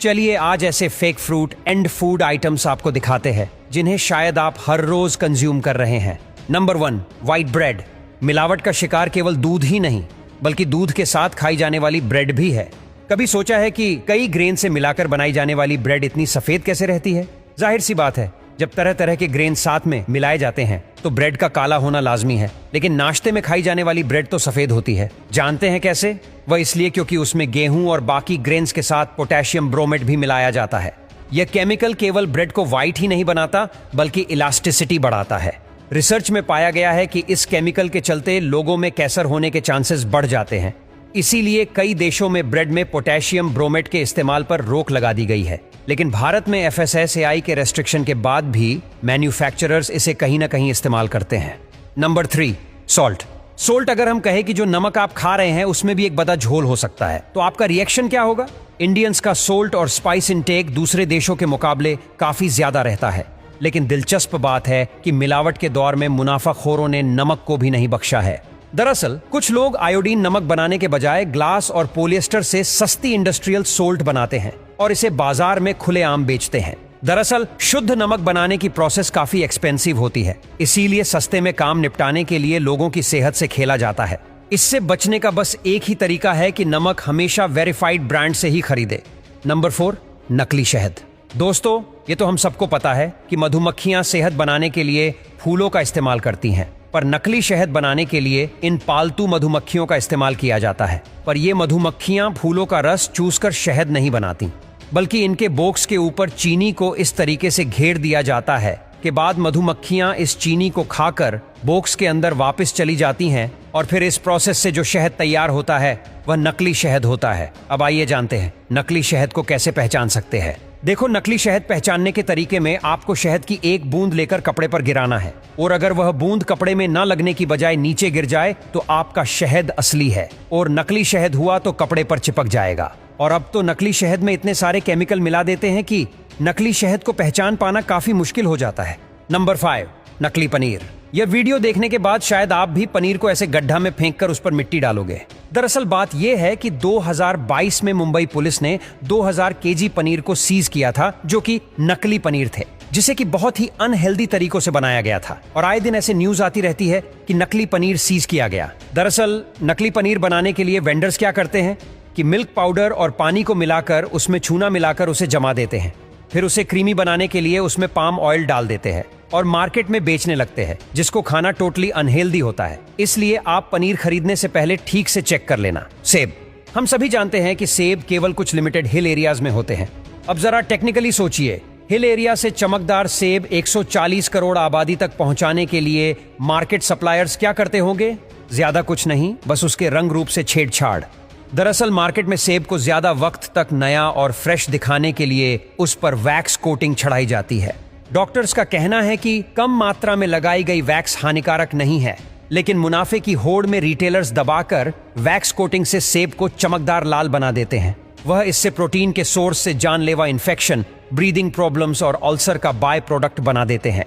चलिए आज ऐसे fake fruit and food items आपको दिखाते हैं जिन्हें शायद आप हर रोज कंज्यूम कर रहे हैं। Number 1, white bread. मिलावट का शिकार केवल दूध ही नहीं बल्कि दूध के साथ खाई जाने वाली ब्रेड भी है। कभी सोचा है कि कई ग्रेन से मिलाकर बनाई जाने वाली ब्रेड इतनी सफेद कैसे रहती है? जाहिर सी बात है, जब तरह तरह के ग्रेन साथ में मिलाए जाते हैं तो ब्रेड का काला होना लाजमी है, लेकिन नाश्ते में खाई जाने वाली ब्रेड तो सफेद होती है। जानते हैं कैसे? वह इसलिए क्योंकि उसमें गेहूं और बाकी ग्रेन्स के साथ पोटेशियम ब्रोमेट भी मिलाया जाता है। यह केमिकल केवल ब्रेड को व्हाइट ही नहीं बनाता बल्कि इलास्टिसिटी बढ़ाता है। रिसर्च में पाया गया है कि इस केमिकल के चलते लोगों में कैंसर होने के चांसेस बढ़ जाते हैं। इसीलिए कई देशों में ब्रेड में पोटेशियम ब्रोमेट के इस्तेमाल पर रोक लगा दी गई है, लेकिन भारत में FSSAI के रेस्ट्रिक्शन के बाद भी मैन्युफैक्चरर्स इसे कहीं ना कहीं इस्तेमाल करते हैं। Number 3, salt. सोल्ट अगर हम कहें कि जो नमक आप खा रहे हैं उसमें भी एक बड़ा झोल हो सकता है, तो आपका रिएक्शन क्या होगा? इंडियंस का सोल्ट और स्पाइस इनटेक दूसरे देशों के मुकाबले काफी ज्यादा रहता है, लेकिन दिलचस्प बात है कि मिलावट के दौर में मुनाफाखोरों ने नमक को भी नहीं बख्शा है। दरअसल कुछ लोग आयोडीन नमक बनाने के बजाय ग्लास और पॉलिएस्टर से सस्ती इंडस्ट्रियल सोल्ट बनाते हैं और इसे बाजार में खुलेआम बेचते हैं। दरअसल शुद्ध नमक बनाने की प्रोसेस काफी एक्सपेंसिव होती है, इसीलिए सस्ते में काम निपटाने के लिए लोगों की सेहत से खेला जाता है। इससे बचने का बस एक ही तरीका है कि नमक हमेशा वेरीफाइड ब्रांड से ही खरीदे। नंबर 4, नकली शहद। दोस्तों, ये तो हम सबको पता है कि मधुमक्खियां शहद बनाने के लिए फूलों का इस्तेमाल करती हैं, पर नकली शहद बनाने के लिए इन पालतू मधुमक्खियों का इस्तेमाल किया जाता है। पर ये मधुमक्खियां फूलों का रस चूसकर शहद नहीं बनाती, बल्कि इनके बॉक्स के ऊपर चीनी को इस तरीके से घेर दिया जाता है कि बाद मधुमक्खियां इस चीनी को खाकर बॉक्स के अंदर वापस चली जाती हैं और फिर इस प्रोसेस से जो शहद तैयार होता है वह नकली शहद होता है। अब आइए जानते हैं नकली शहद को कैसे पहचान सकते हैं। देखो, नकली शहद पहचानने के तरीके में आपको शहद की एक बूंद लेकर कपड़े पर गिराना है, और अगर वह बूंद कपड़े में न लगने की बजाय नीचे गिर जाए तो आपका शहद असली है, और नकली शहद हुआ तो कपड़े पर चिपक जाएगा। और अब तो नकली शहद में इतने सारे केमिकल मिला देते हैं कि नकली शहद को पहचान पाना काफी मुश्किल हो जाता है। नंबर 5, नकली पनीर। यह वीडियो देखने के बाद शायद आप भी पनीर को ऐसे गड्ढा में फेंककर उस पर मिट्टी डालोगे। दरअसल बात यह है कि 2022 में मुंबई पुलिस ने 2000 केजी पनीर को सीज किया था, जो कि नकली पनीर थे, जिसे कि बहुत ही अनहेल्दी तरीकों से बनाया गया था। और आए दिन ऐसे न्यूज आती रहती है कि नकली पनीर सीज किया गया। दरअसल नकली पनीर बनाने के लिए वेंडर्स क्या करते हैं कि मिल्क पाउडर और पानी को मिलाकर उसमें चूना मिलाकर उसे जमा देते हैं, फिर उसे क्रीमी बनाने के लिए उसमें पाम ऑयल डाल देते हैं और मार्केट में बेचने लगते हैं, जिसको खाना टोटली अनहेल्दी होता है। इसलिए आप पनीर खरीदने से पहले ठीक से चेक कर लेना। सेब। हम सभी जानते हैं कि सेब केवल कुछ लिमिटेड हिल एरियाज में होते हैं। अब जरा टेक्निकली सोचिए, हिल एरिया से चमकदार सेब 140 करोड़ आबादी तक पहुंचाने के लिए मार्केट सप्लायर्स क्या करते होंगे? ज्यादा कुछ नहीं, बस उसके रंग रूप से छेड़छाड़। दरअसल मार्केट में सेब को ज्यादा वक्त तक नया और फ्रेश दिखाने के लिए उस पर वैक्स कोटिंग चढ़ाई जाती है। डॉक्टर्स का कहना है कि कम मात्रा में लगाई गई वैक्स हानिकारक नहीं है, लेकिन मुनाफे की होड़ में रिटेलर्स दबाकर वैक्स कोटिंग से सेब को चमकदार लाल बना देते हैं। वह इससे प्रोटीन के सोर्स से जानलेवा इन्फेक्शन, ब्रीदिंग प्रॉब्लम्स और अल्सर का बाय प्रोडक्ट बना देते हैं।